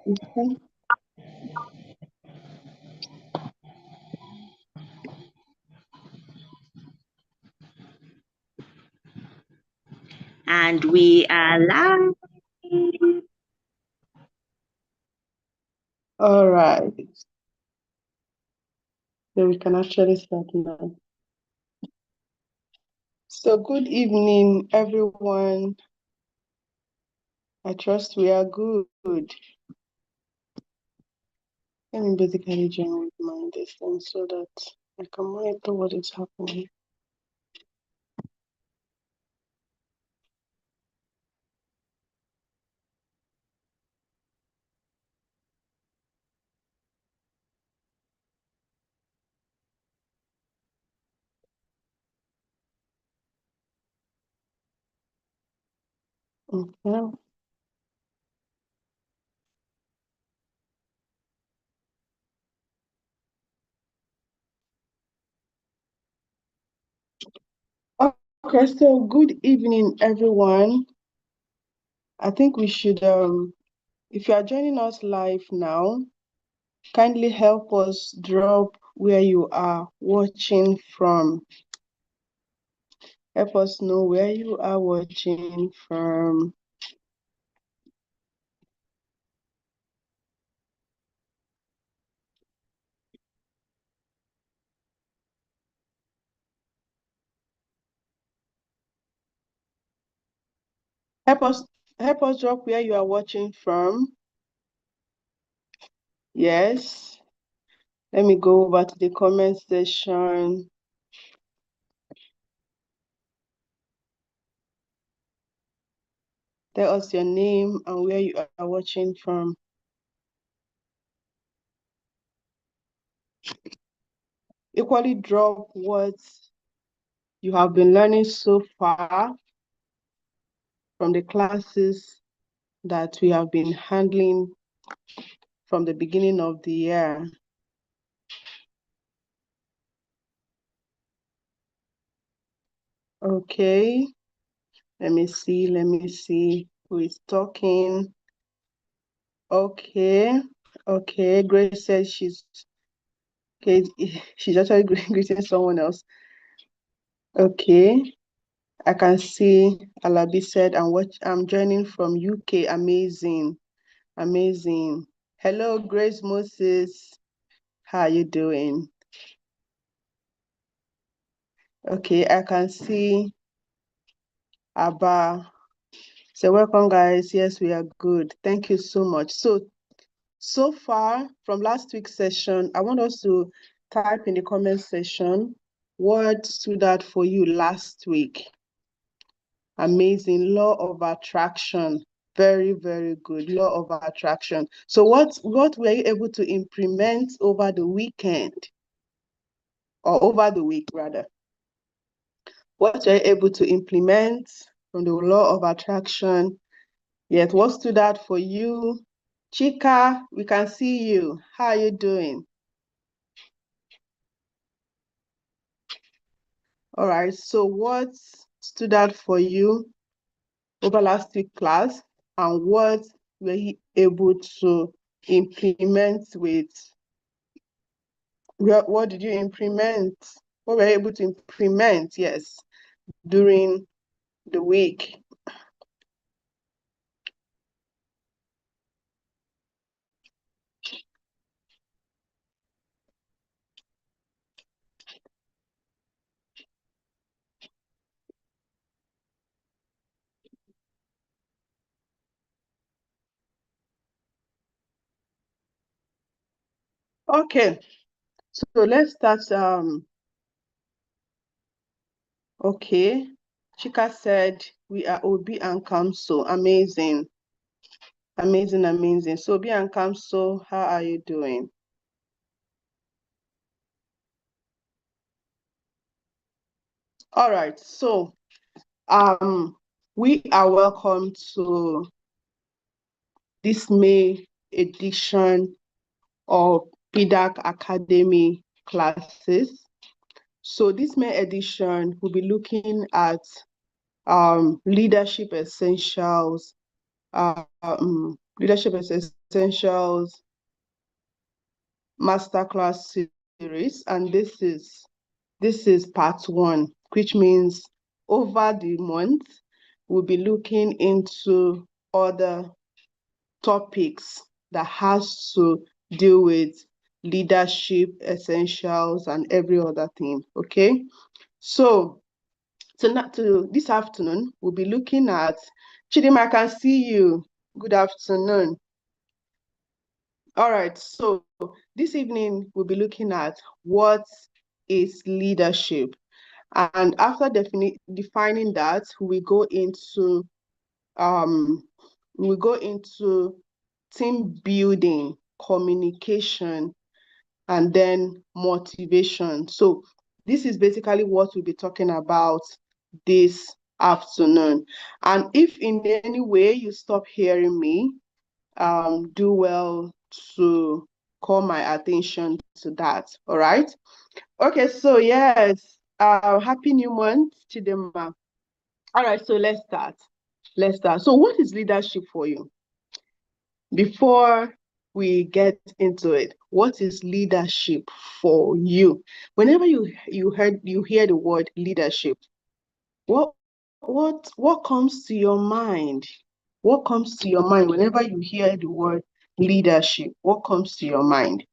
Okay. And we are live. All right. So we can actually start now. So good evening, everyone. I trust we are good. Let me basically join with my distance so that I can monitor what is happening. Okay. Okay, so good evening, everyone. I think we should, if you are joining us live now, kindly help us drop where you are watching from. Help us know where you are watching from. Help us drop where you are watching from. Yes. Let me go over to the comment section. Tell us your name and where you are watching from. Equally drop what you have been learning so far from the classes that we have been handling from the beginning of the year. Okay, let me see who is talking. Okay, Grace says she's actually greeting someone else. Okay, I can see Alabi said I'm joining from UK. Amazing. Hello, Grace Moses. How are you doing? Okay, I can see Abba. So welcome, guys. Yes, we are good. Thank you so much. So far from last week's session, I want us to type in the comment section what stood out for you last week. Amazing. Law of attraction. Very, very good. Law of attraction. So what were you able to implement over the weekend? Or over the week, rather? What were you able to implement from the law of attraction? Yet, what stood out for you? Chika, we can see you. How are you doing? All right, so what stood out for you over last week class, and what were you able to implement with? What did you implement? What were you able to implement, yes, during the week? Okay, so let's start. Okay, Chika said we are Obi and Kamso. Amazing. So Obi and Kamso, how are you doing? All right, so we are welcome to this May edition of PDAC Academy classes. So this May edition, we'll be looking at leadership essentials, Leadership Essentials Masterclass series, and this is part 1, which means over the month we'll be looking into other topics that has to deal with leadership essentials and every other thing. Okay, so to this afternoon we'll be looking at Chidima. I can see you. Good afternoon. All right, so this evening we'll be looking at what is leadership, and after defining that, we go into team building, communication, and then motivation. So this is basically what we'll be talking about this afternoon. And if in any way you stop hearing me, do well to call my attention to that. All right. Okay, so yes, happy new month, Chidema. All right, so let's start. So what is leadership for you? Before we get into it, what is leadership for you? Whenever you hear the word leadership, what comes to your mind? What comes to your mind whenever you hear the word leadership? What comes to your mind?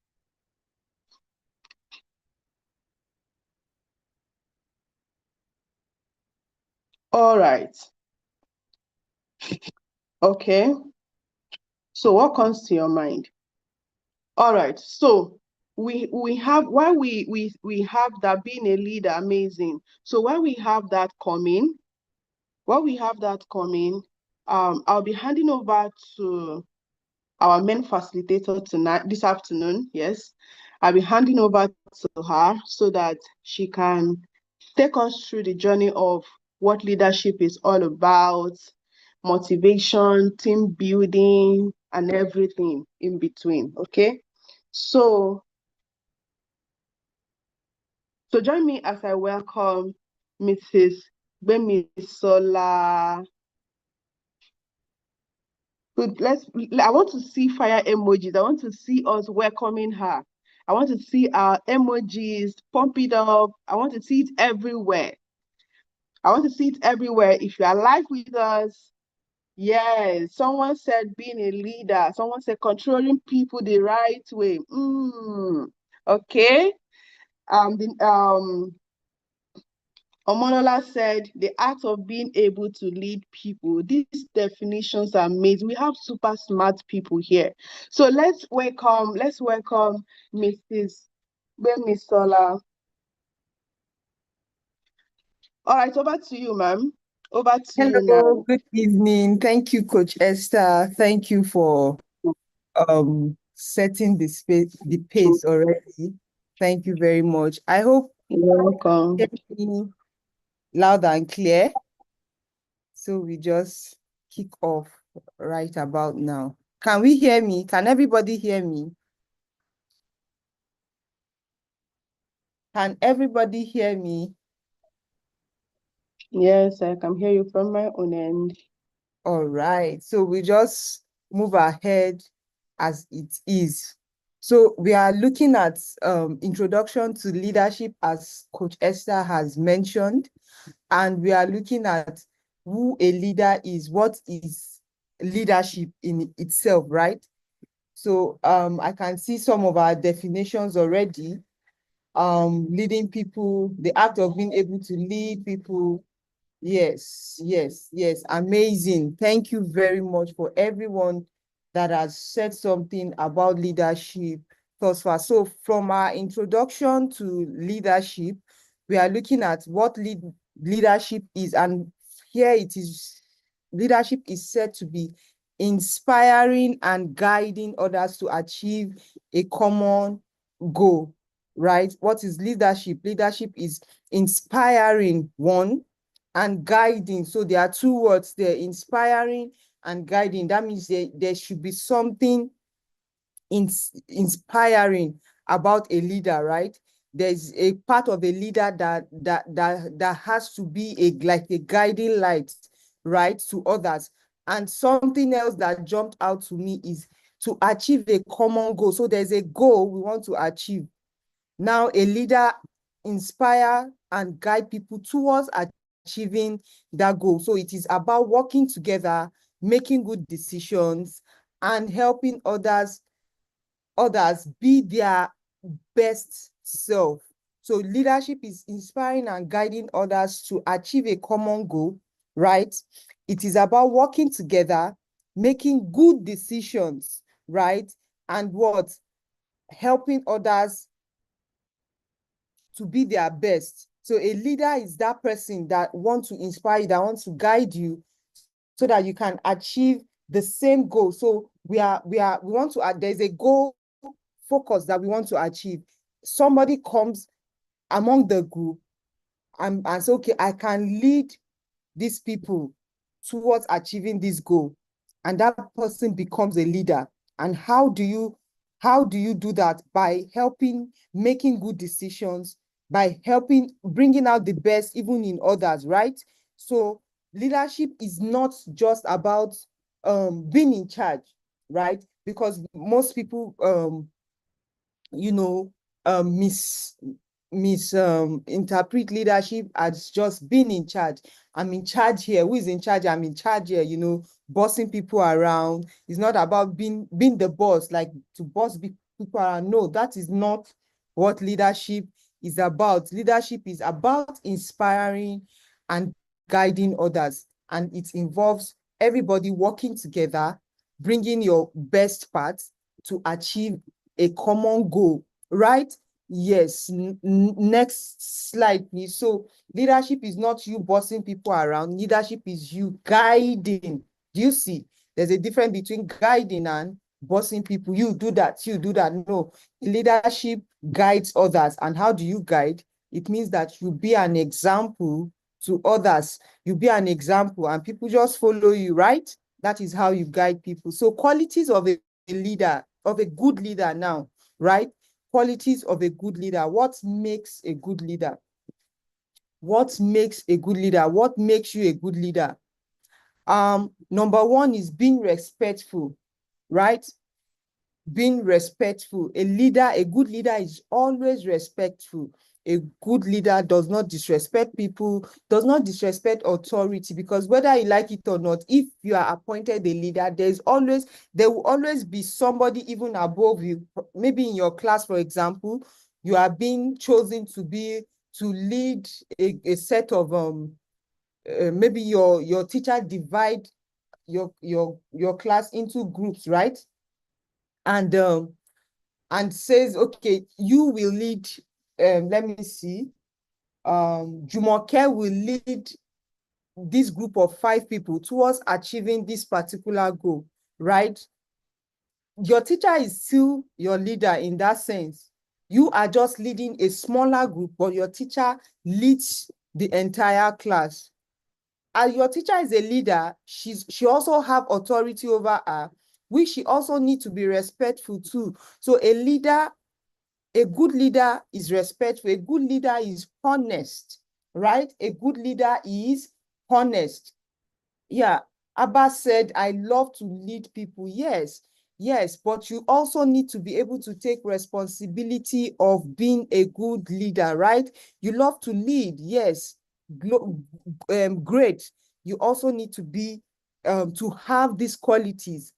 All right. Okay. So what comes to your mind? All right. So we have, while we have that being a leader, amazing. So while we have that coming, I'll be handing over to our main facilitator this afternoon. Yes, I'll be handing over to her so that she can take us through the journey of what leadership is all about, motivation, team building, and everything in between. Okay, so join me as I welcome Mrs. Gbemisola. I want to see fire emojis. I want to see us welcoming her. I want to see our emojis, pump it up. I want to see it everywhere. If you are live with us, yes, someone said being a leader. Someone said controlling people the right way. Okay. Omolola said the art of being able to lead people. These definitions are amazing. We have super smart people here. So let's welcome Mrs. Gbemisola. All right, over to you, ma'am. Over to you now. Hello, good evening. Thank you, Coach Esther. Thank you for setting the pace already. Thank you very much. I hope You're welcome. you hear me loud and clear. So we just kick off right about now. Can we hear me? Can everybody hear me? Can everybody hear me? Yes, I can hear you from my own end. All right. So we just move ahead as it is. So we are looking at introduction to leadership, as Coach Esther has mentioned, and we are looking at who a leader is, what is leadership in itself, right? So I can see some of our definitions already. Leading people, the act of being able to lead people. Yes, yes, yes. Amazing. Thank you very much for everyone that has said something about leadership thus far. So from our introduction to leadership, we are looking at what leadership is. And here it is, leadership is said to be inspiring and guiding others to achieve a common goal, right? What is leadership? Leadership is inspiring one, and guiding. So there are two words there, inspiring and guiding. That means there should be something inspiring about a leader, right? There's a part of a leader that has to be like a guiding light, right, to others. And something else that jumped out to me is to achieve a common goal. So there's a goal we want to achieve. Now, a leader inspire and guide people towards achieving that goal. So it is about working together, making good decisions, and helping others be their best self. So leadership is inspiring and guiding others to achieve a common goal, right? It is about working together, making good decisions, right? And what? Helping others to be their best. So a leader is that person that wants to inspire you, that wants to guide you so that you can achieve the same goal. So we want to, there's a goal focus that we want to achieve. Somebody comes among the group and say, okay, I can lead these people towards achieving this goal. And that person becomes a leader. And how do you do that? By helping, making good decisions, by helping, bringing out the best even in others, right? So leadership is not just about being in charge, right? Because most people you know, interpret leadership as just being in charge. I'm in charge here. Who is in charge? I'm in charge here, you know, bossing people around. It's not about being the boss, like to boss people around. No, that is not what leadership is about. Leadership is about inspiring and guiding others. And it involves everybody working together, bringing your best parts to achieve a common goal, right? Yes. Next slide, please. So leadership is not you bossing people around. Leadership is you guiding. Do you see? There's a difference between guiding and bossing people. You do that, you do that. No, leadership guides others. And how do you guide? It means that you be an example to others. You be an example and people just follow you, right? That is how you guide people. So qualities of a leader, of a good leader now, right? Qualities of a good leader. What makes a good leader? What makes a good leader? What makes you a good leader? Number one is being respectful, right? Being respectful. A good leader is always respectful. A good leader does not disrespect people, does not disrespect authority, because whether you like it or not, if you are appointed a leader, there will always be somebody even above you. Maybe in your class, for example, you are being chosen to lead a set of maybe your teacher divide your class into groups, right? And says, okay, you will lead, let me see, Jumoke will lead this group of 5 people towards achieving this particular goal, right? Your teacher is still your leader in that sense. You are just leading a smaller group, but your teacher leads the entire class. And your teacher is a leader, she also have authority over her, which she also needs to be respectful to. So a good leader is respectful. A good leader is honest, right? A good leader is honest. Yeah, Abba said, I love to lead people. Yes, but you also need to be able to take responsibility of being a good leader, right? You love to lead, yes, great. You also need to have these qualities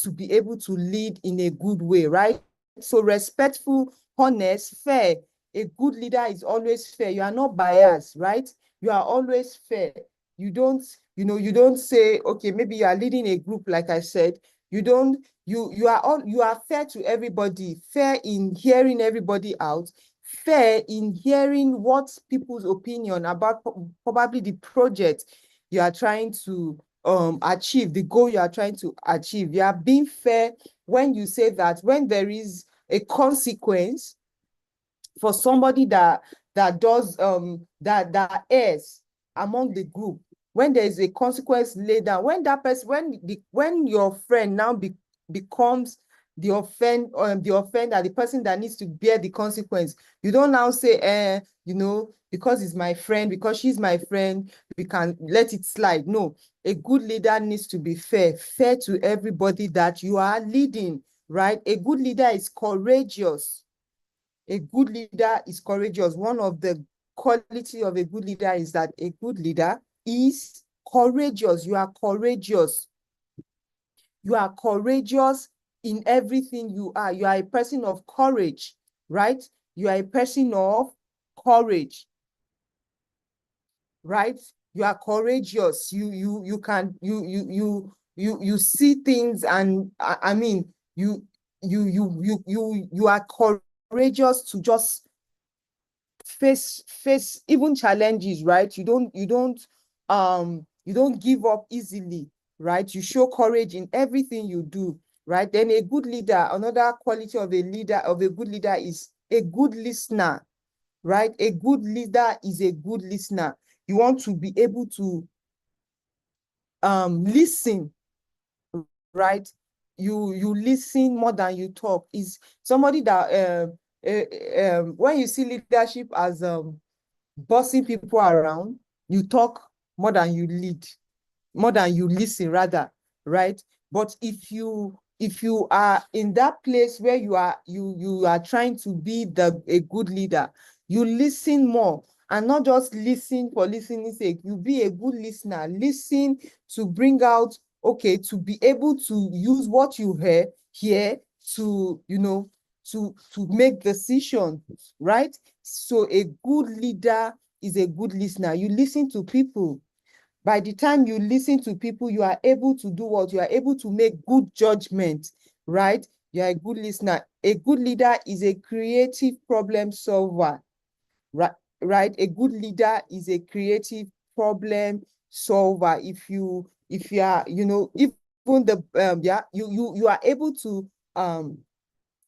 to be able to lead in a good way, right? So respectful, honest, fair. A good leader is always fair. You are not biased, right? You are always fair. You don't say, okay, maybe you are leading a group, like I said, you are fair to everybody, fair in hearing everybody out, fair in hearing what people's opinion about probably the project you are trying to achieve, the goal you are trying to achieve. You are being fair when you say that when there is a consequence for somebody that does that errs among the group, when there is a consequence laid down, when that person, when your friend now becomes the offender, the person that needs to bear the consequence. You don't now say, because he's my friend, because she's my friend, we can let it slide. No, a good leader needs to be fair to everybody that you are leading, right? A good leader is courageous. A good leader is courageous. One of the quality of a good leader is that a good leader is courageous. You are courageous. You are courageous in everything you are. You are a person of courage, right? You are a person of courage, right? You are courageous. You see things, and I mean, you are courageous to just face even challenges, right? You don't give up easily, right? You show courage in everything you do, right? Then a good leader, another quality of a good leader is a good listener, right? A good leader is a good listener. You want to be able to listen, right? You listen more than you talk. Is somebody that when you see leadership as bossing people around, you talk more than you lead, more than you listen rather, right? But if you are in that place where you are trying to be a good leader, you listen more, and not just listen for listening's sake. You be a good listener. Listen to bring out, okay, to be able to use what you hear to, to make decisions, right? So a good leader is a good listener. You listen to people. By the time you listen to people, you are able to do what? You are able to make good judgment, right? You are a good listener. A good leader is a creative problem solver, right? Right? A good leader is a creative problem solver. If you are, even you are able to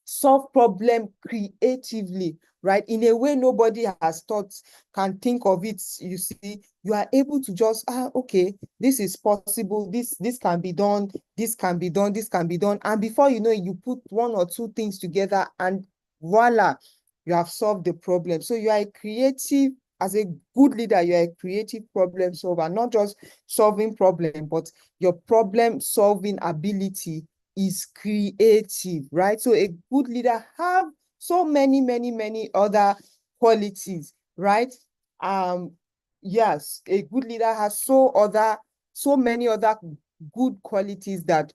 solve problem creatively, right? In a way nobody has thought, can think of it. You see, you are able to just, okay, this is possible, this can be done, this can be done, this can be done. And before you know it, you put one or two things together and voila, you have solved the problem. So you are a creative, as a good leader, you are a creative problem solver, not just solving problem, but your problem solving ability is creative, right? So a good leader have so many other qualities, right? Yes, a good leader has so many other good qualities that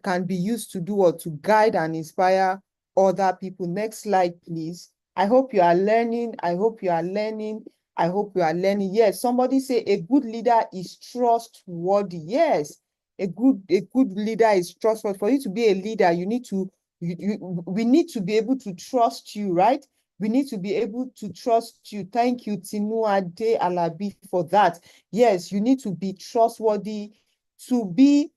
can be used to do or to guide and inspire other people. Next slide, please. I hope you are learning. I hope you are learning. I hope you are learning. Yes, somebody say a good leader is trustworthy. Yes, a good leader is trustworthy. For you to be a leader, you need to we need to be able to trust you, right? We need to be able to trust you. Thank you, Tinuade Alabi, for that. Yes, you need to be trustworthy to be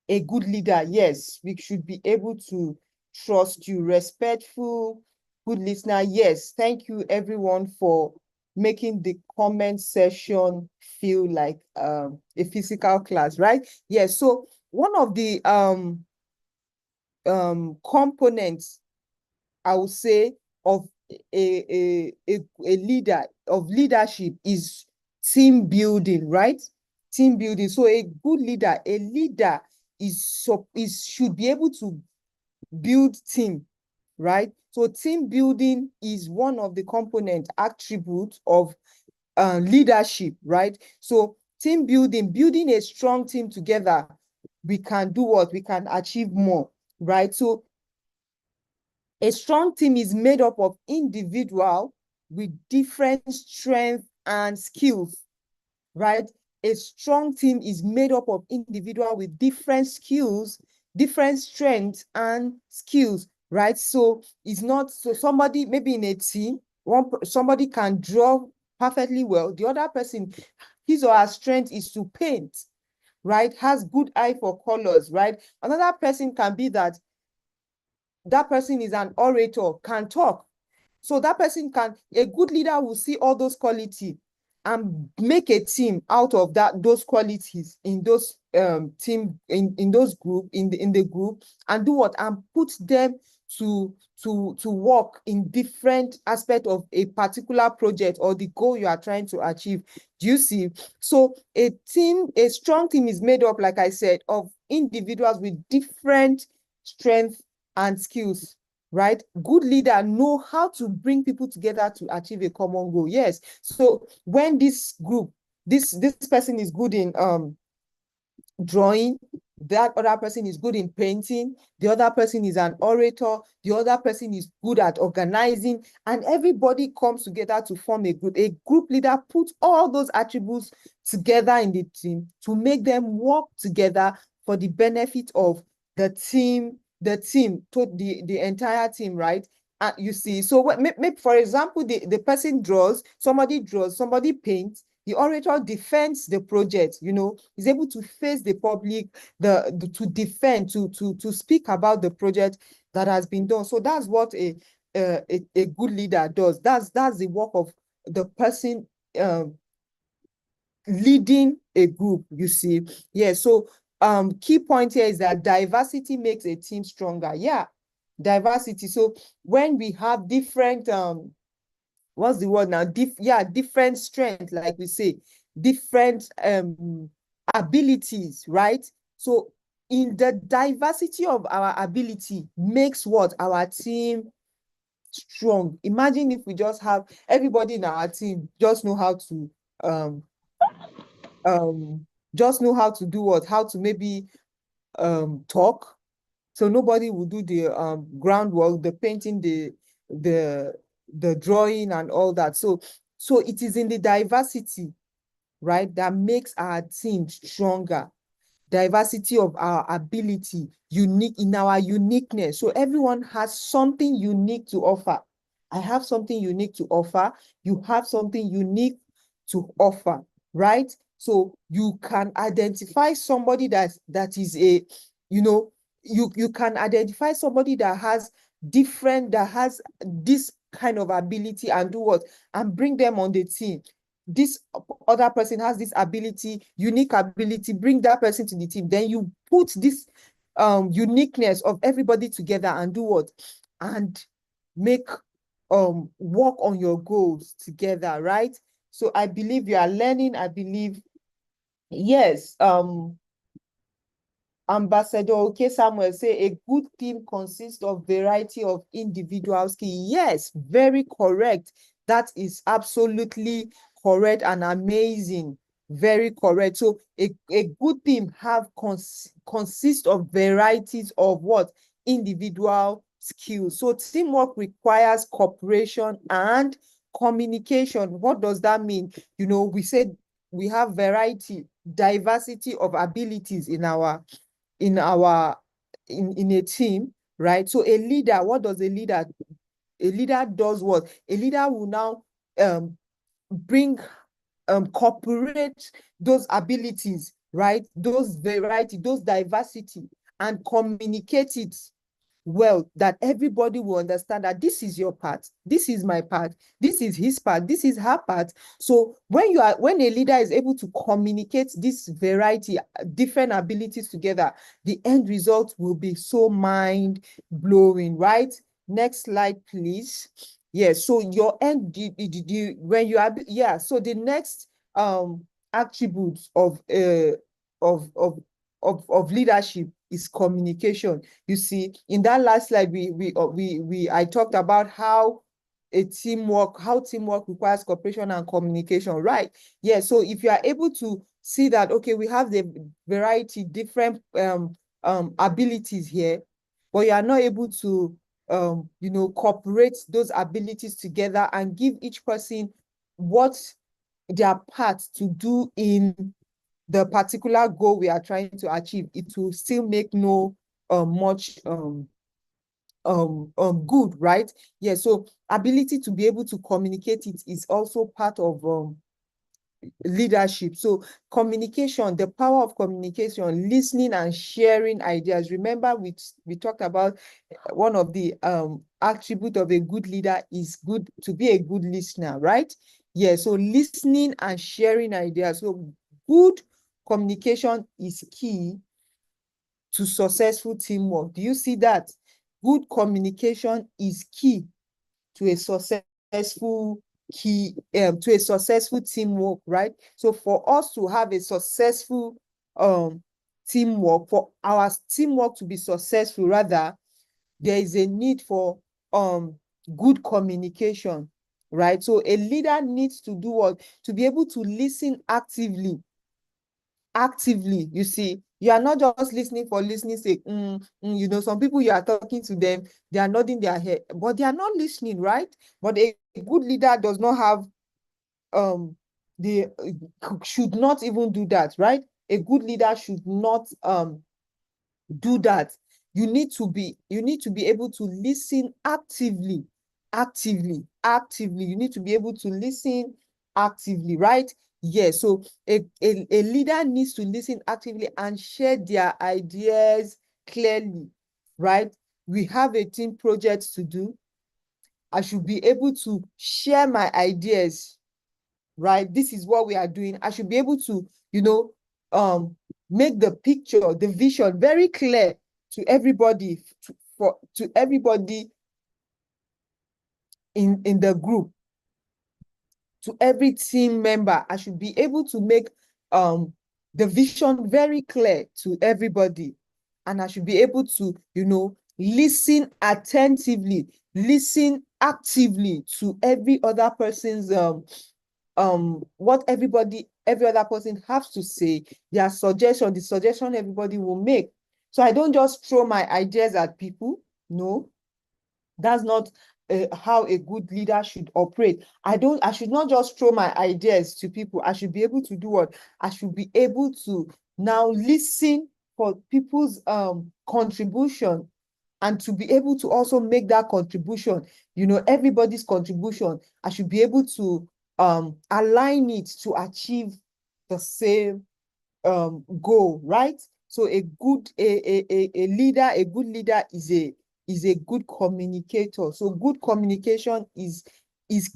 a good leader. Yes, we should be able to trust you. Respectful, good listener. Yes, thank you everyone for making the comment session feel like a physical class, right? Yes, so one of the components, I would say, of a leader, of leadership, is team building, right? Team building. So a good leader, should be able to build team, right? So team building is one of the component attributes of leadership, right? So team building a strong team together, we can do what? We can achieve more, right? So a strong team is made up of individuals with different strengths and skills, right? A strong team is made up of individuals with different skills, different strengths and skills, right? So it's not, so somebody maybe in a team, somebody can draw perfectly well. The other person, his or her strength is to paint, right? Has good eye for colors, right? Another person can be that person is an orator, can talk. So that person a good leader will see all those qualities and make a team out of those qualities in those team in those group in the group and do what, and put them to work in different aspects of a particular project or the goal you are trying to achieve. Do you see? So a strong team is made up, like I said, of individuals with different strengths and skills, right? Good leader know how to bring people together to achieve a common goal. Yes. So when this group, this person is good in drawing, that other person is good in painting, the other person is an orator, the other person is good at organizing, and everybody comes together to form a group. A group leader puts all those attributes together in the team to make them work together for the benefit of the team, to the entire team, right? You see, so maybe, for example, the person draws, somebody paints, the orator defends the project, is able to face the public, to defend, to speak about the project that has been done. So that's what a good leader does. That's the work of the person leading a group, you see. Yeah, so key point here is that diversity makes a team stronger. Yeah, diversity. So when we have different what's the word now? Different strength, like we say, different abilities, right? So in the diversity of our ability makes what? Our team strong. Imagine if we just have everybody in our team just know how to do what? How to maybe talk. So nobody will do the groundwork, the painting, the drawing and all that. So it is in the diversity, right, that makes our team stronger. Diversity of our ability, unique in our uniqueness. So everyone has something unique to offer. I have something unique to offer. You have something unique to offer, right? So you can identify somebody that is a, you can identify somebody that has this kind of ability and do what? And bring them on the team. This other person has this ability, unique ability, bring that person to the team. Then you put this uniqueness of everybody together and do what? And make work on your goals together, right? So I believe you are learning. I believe, yes, Ambassador Okay Samuel say a good team consists of variety of individual skills. Yes, very correct. That is absolutely correct and amazing. Very correct. So a good team consists of varieties of what? Individual skills. So teamwork requires cooperation and communication. What does that mean? We said we have diversity of abilities in a team, right? So a leader, what does a leader? A leader does what? A leader will now bring cooperate those abilities, right? Those variety, those diversity, and communicate it well, that everybody will understand that this is your part, this is my part, this is his part, this is her part. So when a leader is able to communicate this variety, different abilities together, the end result will be so mind-blowing, right? Next slide, please. Yeah, so your end, when you are, yeah, so the next attributes of leadership is communication. You see, in that last slide, I talked about how teamwork requires cooperation and communication, right? Yeah, so if you are able to see that, okay, we have the variety, different abilities here, but you are not able to cooperate those abilities together and give each person what their part to do in the particular goal we are trying to achieve, it will still make no much good, right? Yeah, so ability to be able to communicate it is also part of leadership. So communication, the power of communication, listening and sharing ideas. Remember, we talked about one of the attribute of a good leader is to be a good listener, right? Yeah, so listening and sharing ideas. So good communication is key to successful teamwork. Do you see that? Good communication is key to a successful teamwork, right? So for us to have a successful teamwork, for our teamwork to be successful, rather, there is a need for good communication, right? So a leader needs to do what? To be able to listen actively. You see, you are not just listening for listening sake. You know, some people, you are talking to them, they are nodding their head, but they are not listening, right? But a good leader does not have they should not even do that, right? A good leader should not do that. You need to be able to listen actively. You need to be able to listen actively, right? Yes. So a leader needs to listen actively and share their ideas clearly, right? We have a team project to do. I should be able to share my ideas, right? This is what we are doing. I should be able to, make the picture, the vision very clear to everybody, to everybody in the group, to every team member. I should be able to make the vision very clear to everybody. And I should be able to, listen attentively, listen actively to every other person's what every other person has to say, their suggestion, the suggestion everybody will make. So I don't just throw my ideas at people. No, that's not how a good leader should operate. I should not just throw my ideas to people. I should be able to do what? I should be able to now listen for people's contribution, and to be able to also make that contribution, everybody's contribution. I should be able to align it to achieve the same goal, right? So a good leader is a good communicator. So good communication is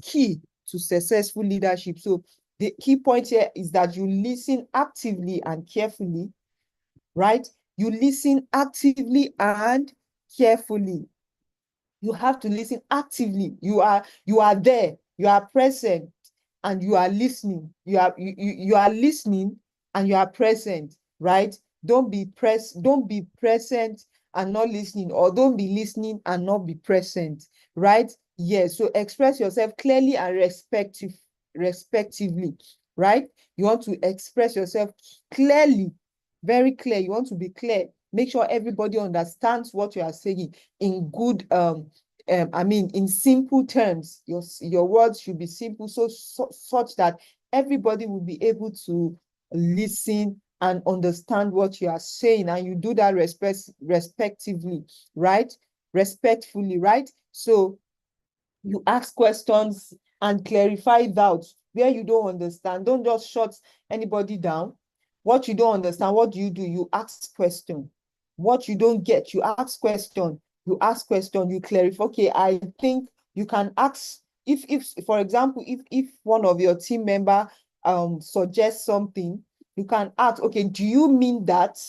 key to successful leadership. So the key point here is that you listen actively and carefully, right? You listen actively and carefully. You have to listen actively. You are there, you are present, and you are listening. You are listening and you are present, right? Don't be present and not listening, or don't be listening and not be present, right? Yes. So express yourself clearly and respectively, right? You want to express yourself clearly, very clear. You want to be clear. Make sure everybody understands what you are saying in good in simple terms. Your words should be simple, such that everybody will be able to listen and understand what you are saying, and you do that respectively, right? Respectfully, right? So you ask questions and clarify doubts where you don't understand. Don't just shut anybody down. What you don't understand, what do? You ask question. What you don't get, you ask question. You ask question, you clarify. Okay, I think you can ask, if for example, if one of your team member suggests something, you can ask, okay, do you mean that?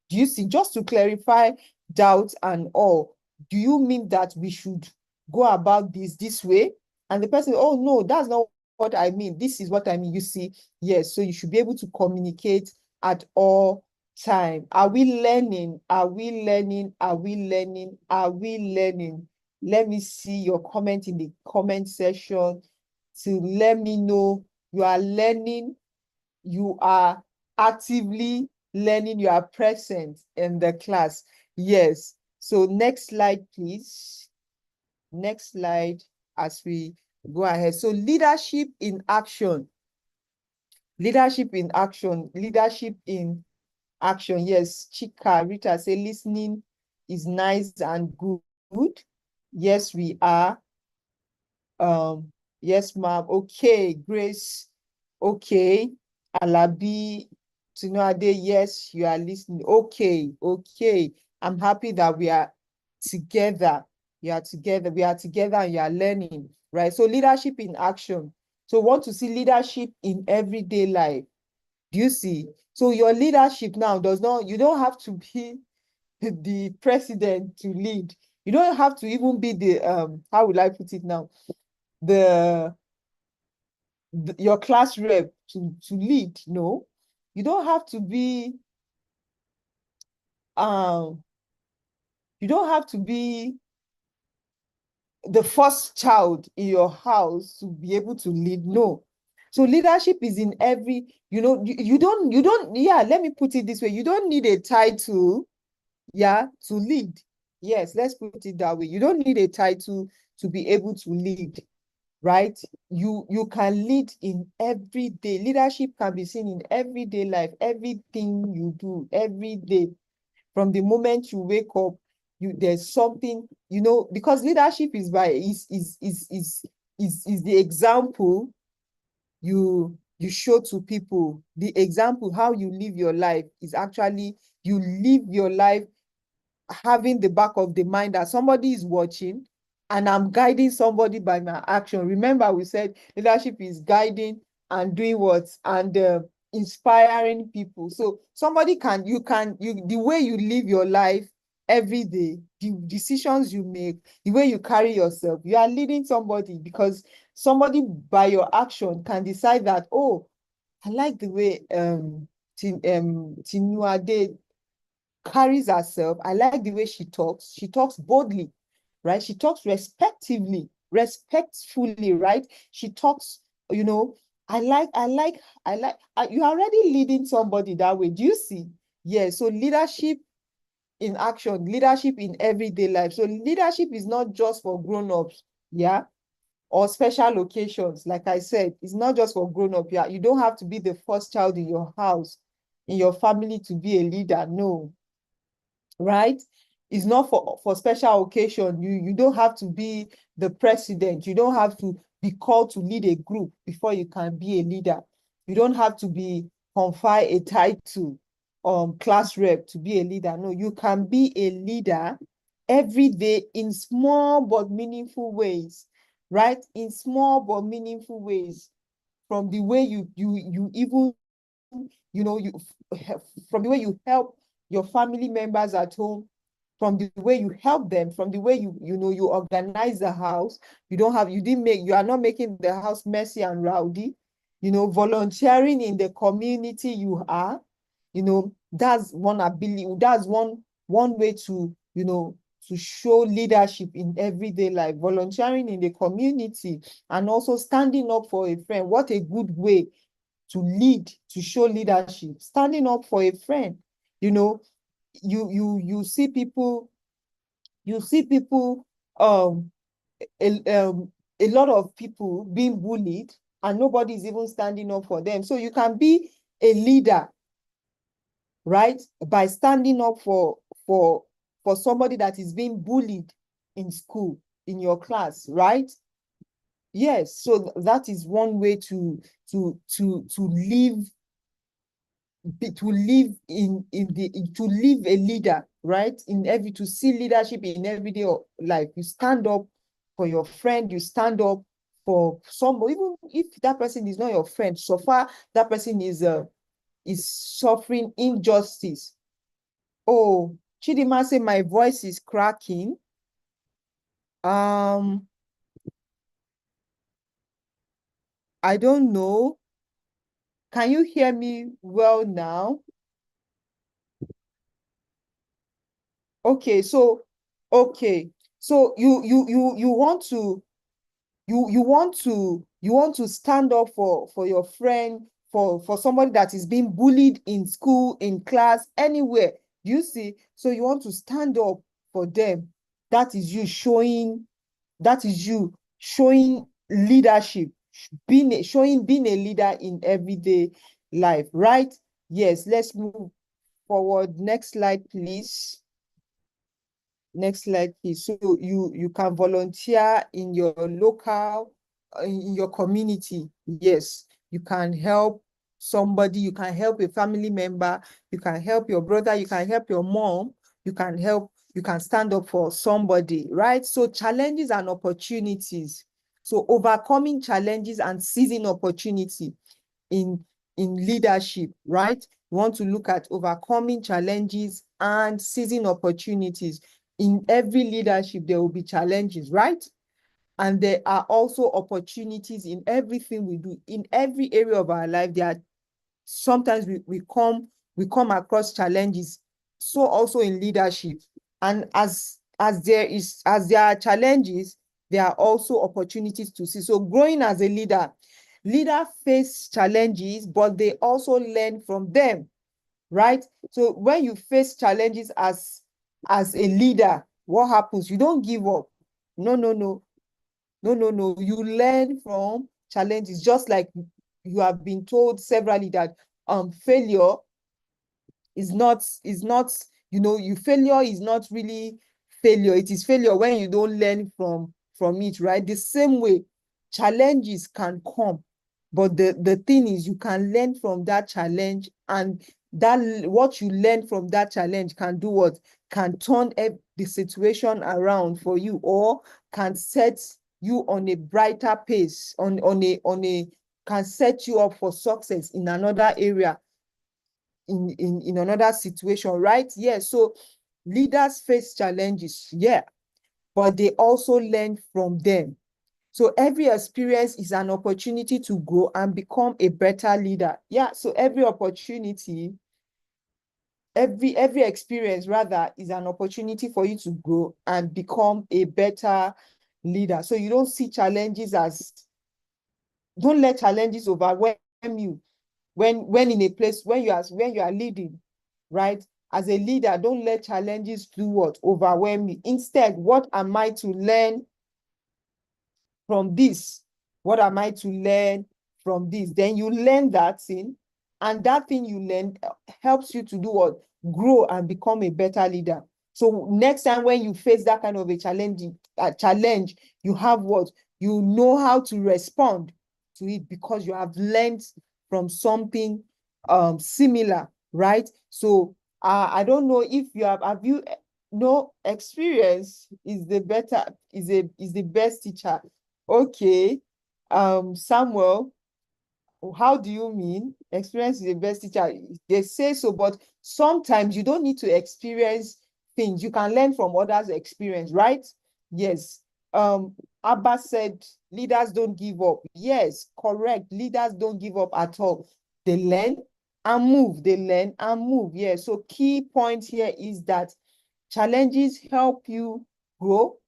Do you see, just to clarify doubts and all, do you mean that we should go about this way? And the person, oh no, that's not what I mean. This is what I mean. You see, yes. So you should be able to communicate at all time. Are we learning? Are we learning? Are we learning? Are we learning? Let me see your comment in the comment section to let me know you are learning, you are actively learning, you are present in the class. Yes. So next slide, please. Next slide as we go ahead. So leadership in action. Leadership in action. Leadership in action. Yes, Chika, Rita say listening is nice and good. Yes, we are. Yes, ma'am. Okay, Grace. Okay. Alabi, Tinuade, yes, you are listening. Okay, okay. I'm happy that we are together. We are together and you are learning, right? So leadership in action. So want to see leadership in everyday life. Do you see? So your leadership now you don't have to be the president to lead. You don't have to even be the, how will I put it now? Your class rep to lead. No, you don't have to be, you don't have to be the first child in your house to be able to lead. No. So leadership is in every, you don't, yeah, let me put it this way. You don't need a title, yeah, to lead. Yes, let's put it that way. You don't need a title to be able to lead, right? You can lead in everyday. Leadership can be seen in everyday life, everything you do every day. From the moment you wake up, there's something, because leadership is the example you show to people. The example, how you live your life, is actually you live your life having the back of the mind that somebody is watching, and I'm guiding somebody by my action. Remember, we said leadership is guiding and doing what? And inspiring people. So somebody the way you live your life every day, the decisions you make, the way you carry yourself, you are leading somebody, because somebody by your action can decide that, oh, I like the way Tinuade carries herself. I like the way she talks. She talks boldly, right? She talks respectfully, right? She talks, I like, you're already leading somebody that way. Do you see? Yeah, so leadership in action, leadership in everyday life. So leadership is not just for grown-ups, yeah, or special occasions. Like I said, it's not just for grown-up. Yeah, you don't have to be the first child in your house, in your family, to be a leader. No, right? It's not for special occasion. You don't have to be the president. You don't have to be called to lead a group before you can be a leader. You don't have to be conferred a title, class rep, to be a leader. No, you can be a leader every day in small but meaningful ways, right? In small but meaningful ways. From the way you even, you from the way you help your family members at home, from the way you help them, from the way you organize the house. You are not making the house messy and rowdy. Volunteering in the community you are, that's one ability. That's one way to show leadership in everyday life. Volunteering in the community, and also standing up for a friend. What a good way to lead, to show leadership. Standing up for a friend. You see people, um a lot of people being bullied, and nobody is even standing up for them. So you can be a leader, right, by standing up for somebody that is being bullied in school, in your class, right? Yes, so that is one way to live, to live a leader, right? To see leadership in everyday life. You stand up for your friend, you stand up for somebody, even if that person is not your friend, so far that person is suffering injustice. Oh, Chidima say my voice is cracking. I don't know. Can you hear me well now? Okay, so you want to stand up for your friend, for somebody that is being bullied in school, in class, anywhere. You see, so you want to stand up for them. That is you showing leadership, being a leader in everyday life, right? Yes, let's move forward. Next slide, please. Next slide, please. So you can volunteer in your local, in your community. Yes, you can help somebody, you can help a family member, you can help your brother, you can help your mom, you can stand up for somebody, right? So challenges and opportunities. So overcoming challenges and seizing opportunity in in leadership, right? We want to look at overcoming challenges and seizing opportunities. In every leadership, there will be challenges, right? And there are also opportunities in everything we do. In every area of our life, there are sometimes we come across challenges. So also in leadership. And as there are challenges, there are also opportunities to see. So growing as a leader face challenges, but they also learn from them, right? So when you face challenges as a leader, what happens? You don't give up. No, no, no. No, no, no. You learn from challenges, just like you have been told severally that failure is not, failure is not really failure. It is failure when you don't learn from it, right? The same way, challenges can come, but the thing is, you can learn from that challenge, and that what you learn from that challenge can do what? Can turn the situation around for you, or can set you on a brighter pace, can set you up for success in another area, in another situation, right? Yeah, so leaders face challenges, yeah, but they also learn from them. So every experience is an opportunity to grow and become a better leader. Yeah, so every opportunity, every experience rather, is an opportunity for you to grow and become a better leader. So you don't see challenges as, don't let challenges overwhelm you when in a place, when you are leading, right? As a leader, don't let challenges do what? Overwhelm you. Instead, what am I to learn from this? What am I to learn from this? Then you learn that thing, and that thing you learn helps you to do what? Grow and become a better leader. So next time when you face that kind of a challenge, you have what? You know how to respond to it because you have learned from something similar, right? So I don't know if you have you no experience is the best teacher. Okay, Samuel, how do you mean? Experience is the best teacher. They say so, but sometimes you don't need to experience things. You can learn from others' experience, right? Yes. Abba said leaders don't give up. Yes, correct. Leaders don't give up at all. They learn and move. They learn and move. Yeah. So key point here is that challenges help you grow.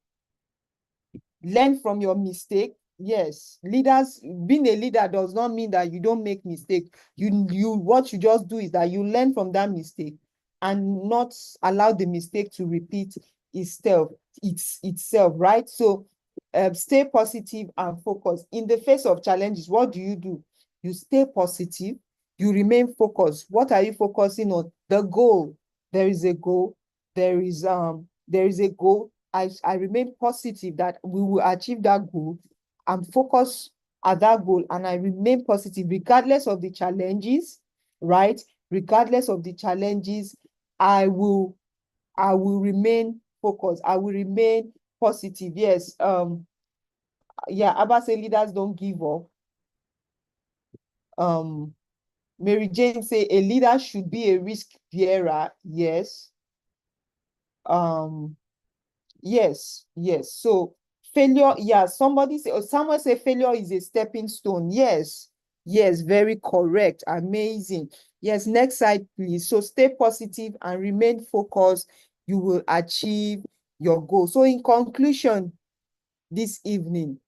Learn from your mistake. Yes, being a leader does not mean that you don't make mistake. What you just do is that you learn from that mistake and not allow the mistake to repeat itself, right? So stay positive and focused. In the face of challenges, what do? You stay positive, you remain focused. What are you focusing on? The goal. There is a goal. There is a goal. I remain positive that we will achieve that goal. I'm focused at that goal, and I remain positive regardless of the challenges, right? Regardless of the challenges, I will remain focused. I will remain positive. Yes. Yeah, Abba say leaders don't give up. Mary Jane say a leader should be a risk bearer. Yes. Yes. So failure, yeah, someone say failure is a stepping stone. Yes, very correct. Amazing. Yes, next slide, please. So stay positive and remain focused. You will achieve your goal. So in conclusion, this evening,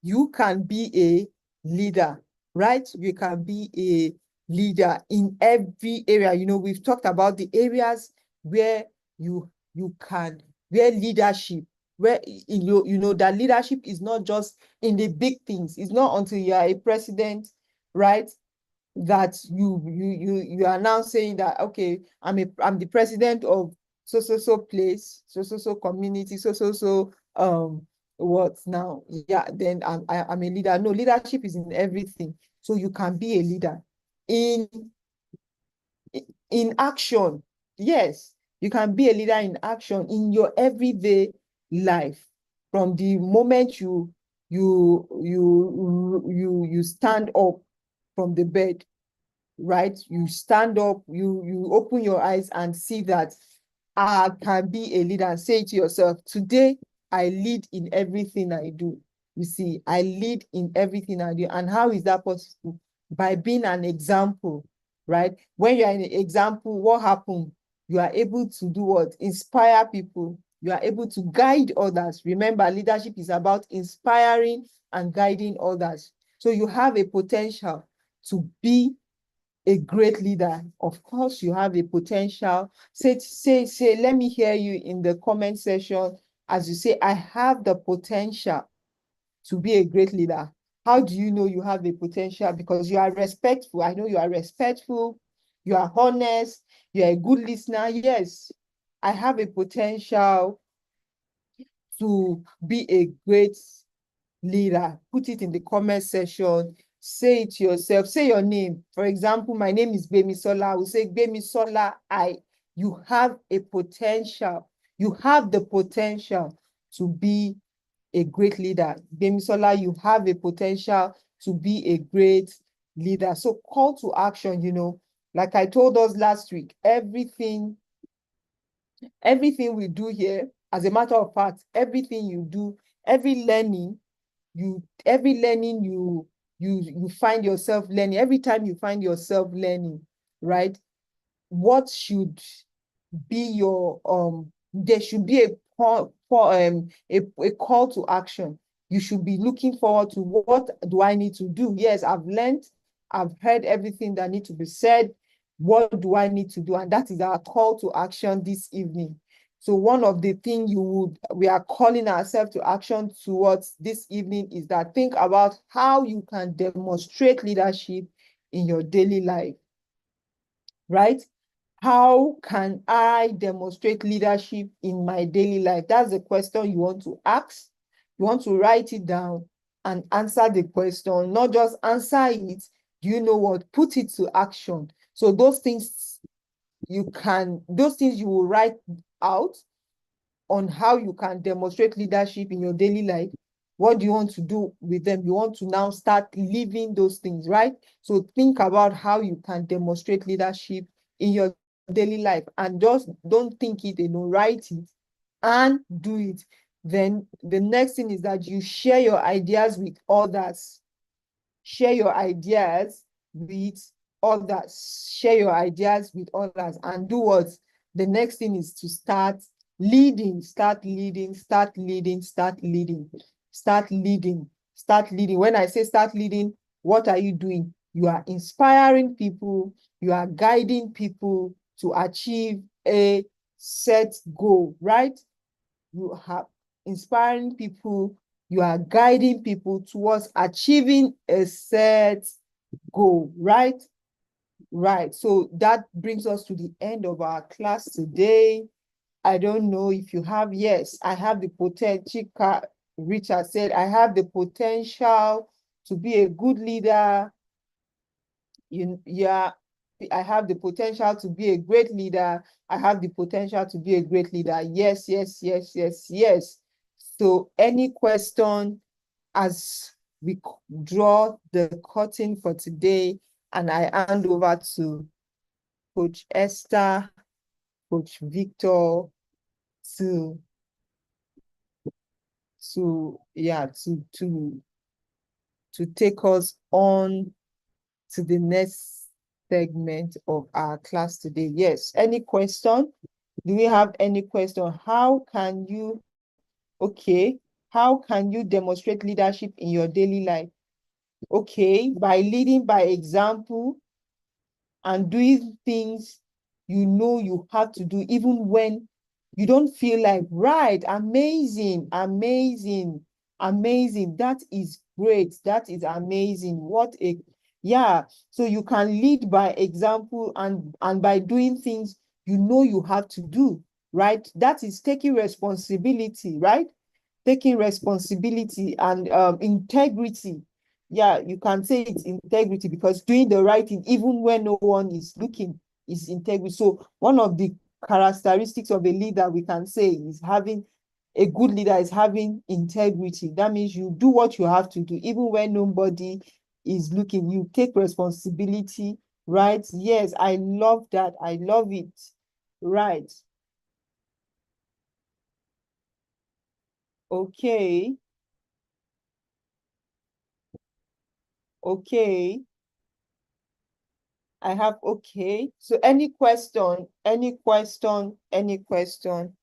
you can be a leader, right? You can be a leader in every area. We've talked about the areas where you can, where leadership, where that leadership is not just in the big things. It's not until you are a president, right, that you are now saying that, okay, I'm the president of so place, so community, what now? Yeah, then I'm a leader. No, leadership is in everything. So you can be a leader in action. Yes, you can be a leader in action in your everyday life. From the moment you stand up from the bed, right? You stand up, you open your eyes and see that I can be a leader, and say to yourself, today I lead in everything I do. You see, I lead in everything I do. And how is that possible? By being an example, right? When you are an example, what happens? You are able to do what? Inspire people. You are able to guide others. Remember, leadership is about inspiring and guiding others. So you have a potential to be a great leader. Of course, you have a potential. Say, let me hear you in the comment section as you say, I have the potential to be a great leader. How do you know you have a potential? Because you are respectful. I know you are respectful. You are honest. You are a good listener. Yes, I have a potential to be a great leader. Put it in the comment section. Say it to yourself. Say your name. For example, my name is Gbemisola. I will say, Gbemisola, you have a potential. You have the potential to be a great leader. Gbemisola, you have a potential to be a great leader. So call to action, like I told us last week, everything we do here, as a matter of fact, everything you do, every learning you find yourself learning, every time you find yourself learning, right? What should be your there should be a call to action. You should be looking forward to, what do I need to do? Yes, I've learned, I've heard everything that needs to be said. What do I need to do? And that is our call to action this evening. So one of the things we are calling ourselves to action towards this evening is that think about how you can demonstrate leadership in your daily life, right? How can I demonstrate leadership in my daily life? That's the question you want to ask. You want to write it down and answer the question, not just answer it. Do you know what? Put it to action. So those things you will write out on how you can demonstrate leadership in your daily life. What do you want to do with them? You want to now start living those things, right? So think about how you can demonstrate leadership in your daily life, and just don't think it alone, write it and do it. Then the next thing is that you share your ideas with others. Share your ideas with others. Share your ideas with others and do what? The next thing is to start leading. Start leading. Start leading. Start leading. Start leading. Start leading. When I say start leading, what are you doing? You are inspiring people. You are guiding people to achieve a set goal, right? You have inspiring people. You are guiding people towards achieving a set goal, right? Right. So that brings us to the end of our class today. I don't know if you have, yes, I have the potential. Richard said, I have the potential to be a good leader. Yeah, I have the potential to be a great leader. I have the potential to be a great leader. Yes, yes, yes, yes, yes. So any question as we draw the curtain for today, and I hand over to Coach Esther, Coach Victor, to take us on to the next segment of our class today. Yes, any question? Do we have any question? How can you demonstrate leadership in your daily life? Okay, by leading by example and doing things you have to do, even when you don't feel like, right? Amazing, amazing, amazing. That is great. That is amazing. So you can lead by example and by doing things you have to do, right? That is taking responsibility, right? Taking responsibility and integrity. Yeah, you can say it's integrity, because doing the right thing, even when no one is looking, is integrity. So one of the characteristics of a leader, we can say, is having a good leader is having integrity. That means you do what you have to do, even when nobody is looking, you take responsibility, right? Yes, I love that. I love it. Right. Okay. Okay. I have okay. So any question, any question, any question,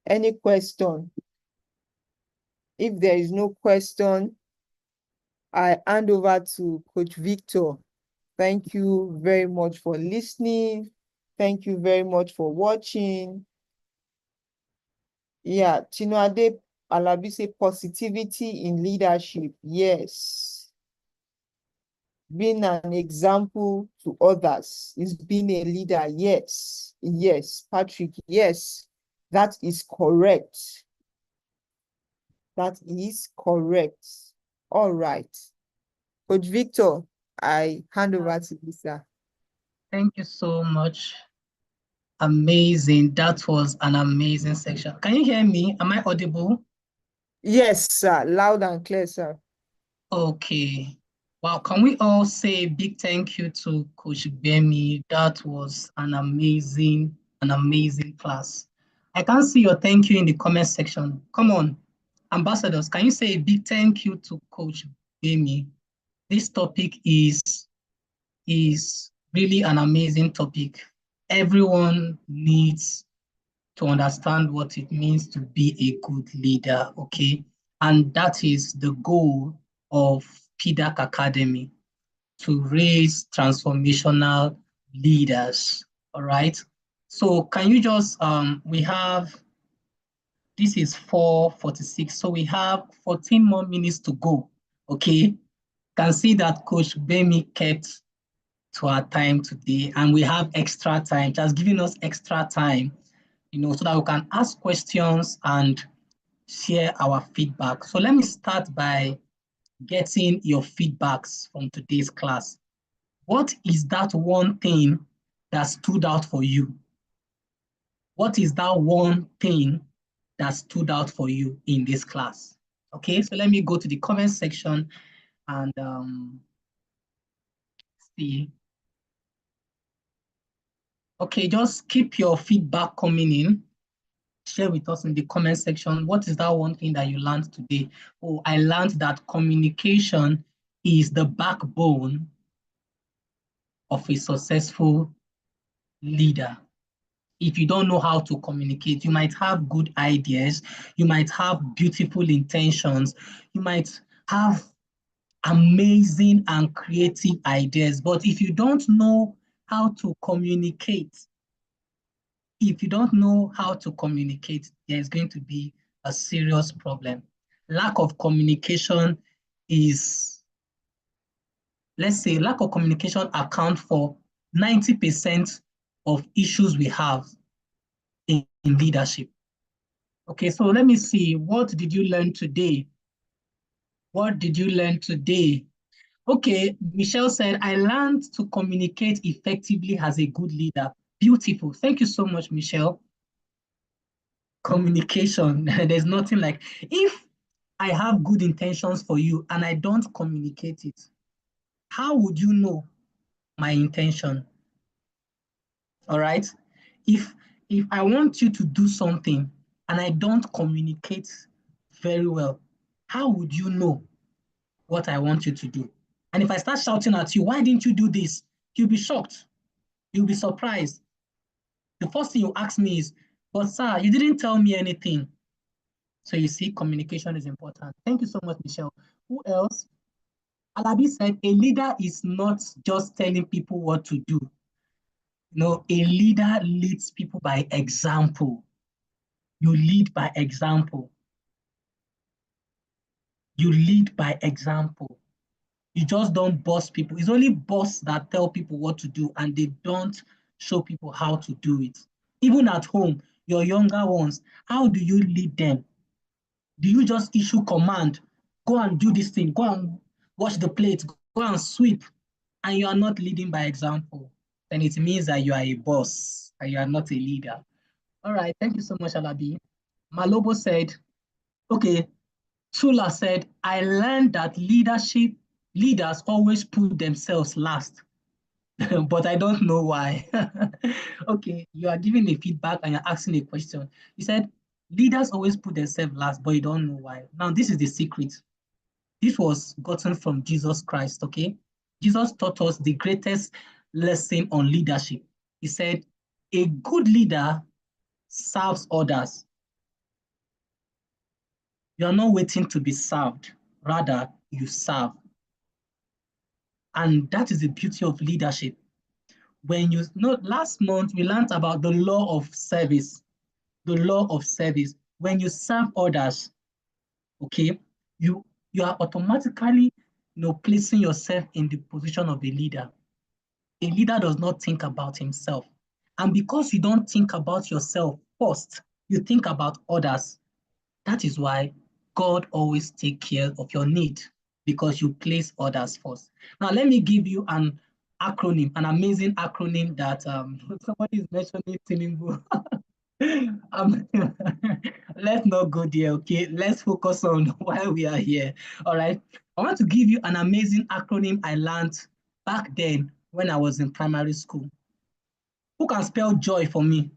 any question? If there is no question, I hand over to Coach Victor. Thank you very much for listening. Thank you very much for watching. Yeah, Chinuade Alabi say positivity in leadership. Yes. Being an example to others is being a leader. Yes. Yes. Patrick, yes. That is correct. That is correct. All right. Coach Victor, I hand over to you, sir. Thank you so much. Amazing. That was an amazing section. Can you hear me? Am I audible? Yes, sir. Loud and clear, sir. Okay. Wow. Can we all say a big thank you to Coach Bemi? That was an amazing class. I can't see your thank you in the comment section. Come on, ambassadors, can you say a big thank you to Coach Bemi? This topic is really an amazing topic. Everyone needs to understand what it means to be a good leader, okay? And that is the goal of PDAC Academy, to raise transformational leaders, all right? So can you just, we have, this is 4:46, so we have 14 more minutes to go, okay? Can see that Coach Bemi kept to our time today, and we have extra time, just giving us extra time, so that we can ask questions and share our feedback. So let me start by getting your feedbacks from today's class. What is that one thing that stood out for you? What is that one thing that stood out for you in this class? Okay, so let me go to the comment section and see. Okay, just keep your feedback coming in. Share with us in the comment section. What is that one thing that you learned today? Oh, I learned that communication is the backbone of a successful leader. If you don't know how to communicate, you might have good ideas, you might have beautiful intentions, you might have amazing and creative ideas, but if you don't know how to communicate, there's going to be a serious problem. Lack of communication is, let's say, lack of communication accounts for 90% of issues we have in leadership. Okay, so let me see. What did you learn today? What did you learn today? Okay, Michelle said, I learned to communicate effectively as a good leader. Beautiful. Thank you so much, Michelle. Communication, there's nothing like, if I have good intentions for you and I don't communicate it, how would you know my intention? All right. If I want you to do something and I don't communicate very well, how would you know what I want you to do? And if I start shouting at you, why didn't you do this? You'll be shocked. You'll be surprised. The first thing you ask me is, but sir, you didn't tell me anything. So you see, communication is important. Thank you so much, Michelle. Who else? Alabi said, a leader is not just telling people what to do. A leader leads people by example. You lead by example. You lead by example. You just don't boss people. It's only boss that tell people what to do and they don't show people how to do it. Even at home, your younger ones, how do you lead them? Do you just issue command, go and do this thing, go and wash the plate, go and sweep, and you are not leading by example? Then it means that you are a boss and you are not a leader. All right, thank you so much, Alabi. Malobo said, okay, Chula said, I learned that leadership leaders always put themselves last, but I don't know why. Okay, you are giving me feedback and you're asking a question. You said leaders always put themselves last, but you don't know why. Now, this is the secret. This was gotten from Jesus Christ, okay? Jesus taught us the greatest lesson on leadership. He said, a good leader serves others. You are not waiting to be served. Rather, you serve. And that is the beauty of leadership. When you know, last month we learned about the law of service. The law of service. When you serve others, okay, you are automatically placing yourself in the position of a leader. A leader does not think about himself. And because you don't think about yourself first, you think about others. That is why God always takes care of your need, because you place others first. Now, let me give you an acronym, an amazing acronym that somebody is mentioning Tinubu. Let's not go there, okay? Let's focus on why we are here, all right? I want to give you an amazing acronym I learned back then when I was in primary school. Who can spell joy for me?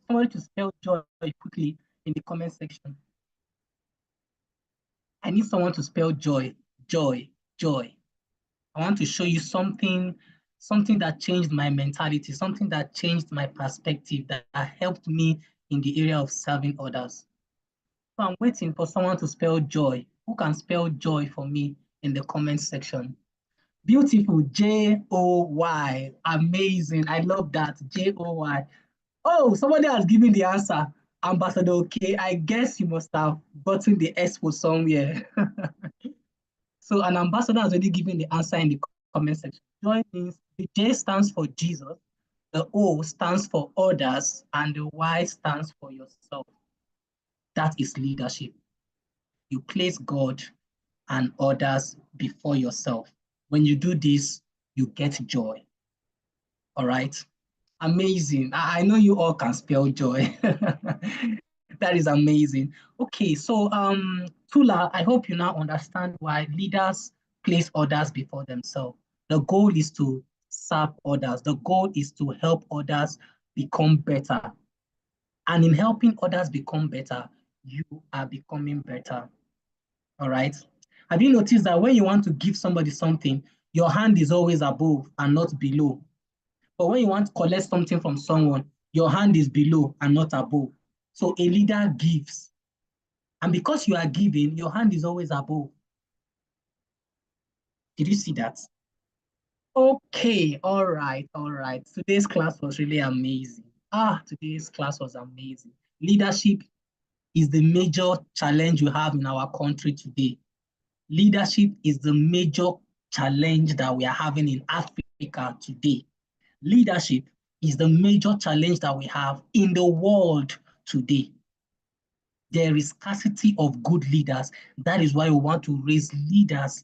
Somebody to spell joy quickly in the comment section. I need someone to spell joy, joy, joy. I want to show you something that changed my mentality, something that changed my perspective, that helped me in the area of serving others. So I'm waiting for someone to spell joy. Who can spell joy for me in the comment section? Beautiful, J-O-Y, amazing. I love that, J-O-Y. Oh, somebody has given the answer. Ambassador, okay, I guess you must have gotten the expo somewhere. So an ambassador has already given the answer in the comment section. Joy means the J stands for Jesus, the O stands for others, and the Y stands for yourself. That is leadership. You place God and others before yourself. When you do this, you get joy. All right? Amazing. I know you all can spell joy. That is amazing. Okay, so Tula, I hope you now understand why leaders place others before themselves. The goal is to serve others. The goal is to help others become better. And in helping others become better, you are becoming better. All right? Have you noticed that when you want to give somebody something, your hand is always above and not below? But when you want to collect something from someone, your hand is below and not above. So a leader gives. And because you are giving, your hand is always above. Did you see that? Okay, all right, all right. Today's class was really amazing. Today's class was amazing. Leadership is the major challenge we have in our country today. Leadership is the major challenge that we are having in Africa today. Leadership is the major challenge that we have in the world today. There is scarcity of good leaders. That is why we want to raise leaders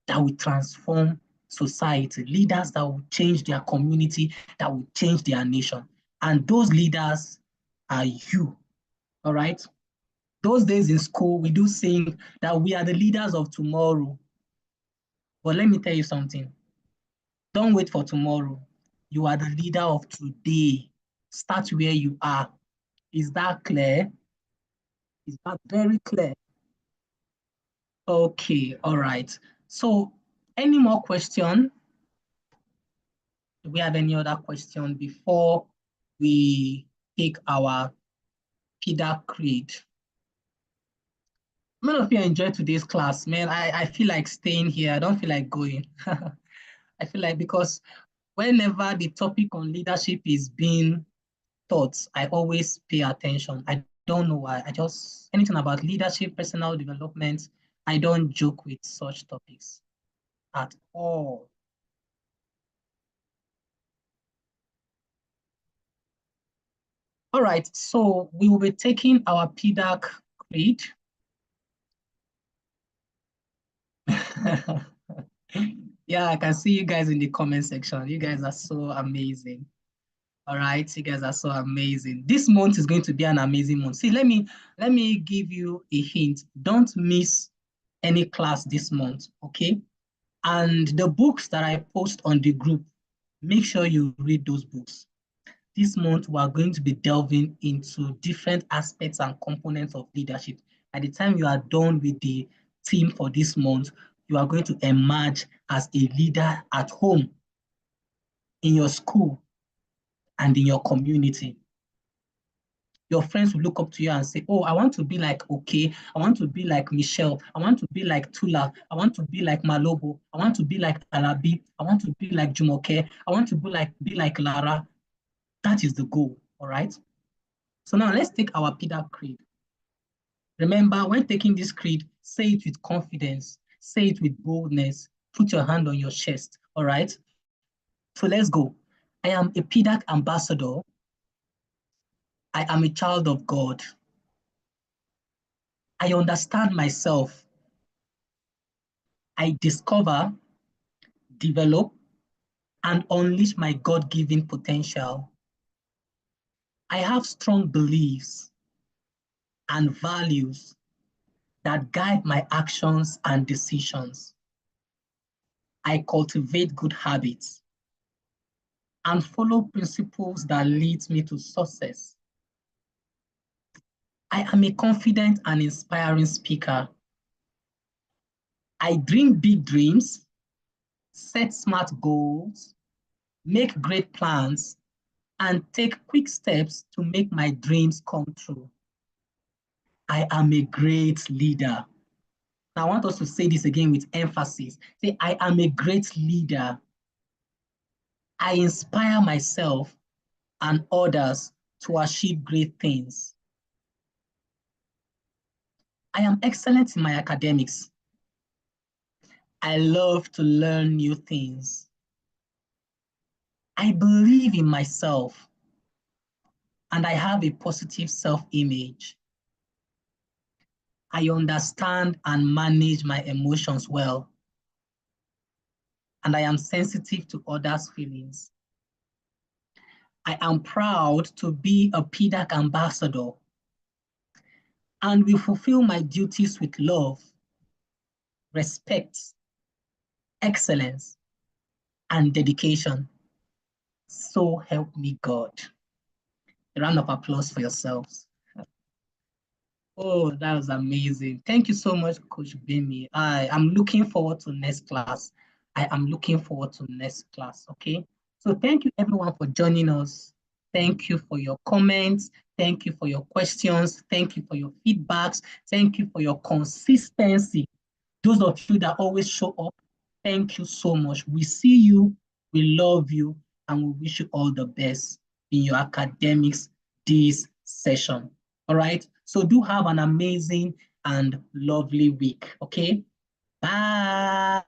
that will transform society, leaders that will change their community, that will change their nation. And those leaders are you, all right? Those days in school, we do sing that we are the leaders of tomorrow. But let me tell you something. Don't wait for tomorrow. You are the leader of today. Start where you are. Is that clear? Is that very clear? Okay, all right. So any more question? Do we have any other question before we take our PDAC Creed? Many of you enjoyed today's class, man. I feel like staying here. I don't feel like going. I feel like because whenever the topic on leadership is being taught, I always pay attention. I don't know why. Anything about leadership, personal development, I don't joke with such topics at all. All right, so we will be taking our PDAC Creed. Yeah, I can see you guys in the comment section. You guys are so amazing. All right, you guys are so amazing. This month is going to be an amazing month. See, let me give you a hint. Don't miss any class this month, okay? And the books that I post on the group, make sure you read those books. This month, we are going to be delving into different aspects and components of leadership. By the time you are done with the theme for this month, you are going to emerge as a leader at home, in your school, and in your community. Your friends will look up to you and say, oh, I want to be like Okay, I want to be like Michelle, I want to be like Tula, I want to be like Malobo, I want to be like Alabi, I want to be like Jumoke, I want to be like Lara. That is the goal, all right? So now let's take our PDAC Creed. Remember, when taking this creed, say it with confidence, say it with boldness, put your hand on your chest, all right? So let's go. I am a PDAC ambassador. I am a child of God. I understand myself. I discover, develop, and unleash my God-given potential. I have strong beliefs and values that guide my actions and decisions. I cultivate good habits and follow principles that lead me to success. I am a confident and inspiring speaker. I dream big dreams, set smart goals, make great plans, and take quick steps to make my dreams come true. I am a great leader. Now, I want us to say this again with emphasis. Say, I am a great leader. I inspire myself and others to achieve great things. I am excellent in my academics. I love to learn new things. I believe in myself and I have a positive self-image. I understand and manage my emotions well. And I am sensitive to others' feelings. I am proud to be a PDAC ambassador and will fulfill my duties with love, respect, excellence, and dedication. So help me God. A round of applause for yourselves. Oh, that was amazing. Thank you so much, Coach Bimi. I am looking forward to next class. I am looking forward to next class, okay? So thank you everyone for joining us. Thank you for your comments. Thank you for your questions. Thank you for your feedbacks. Thank you for your consistency. Those of you that always show up, thank you so much. We see you, we love you, and we wish you all the best in your academics this session. All right? So do have an amazing and lovely week, okay? Bye.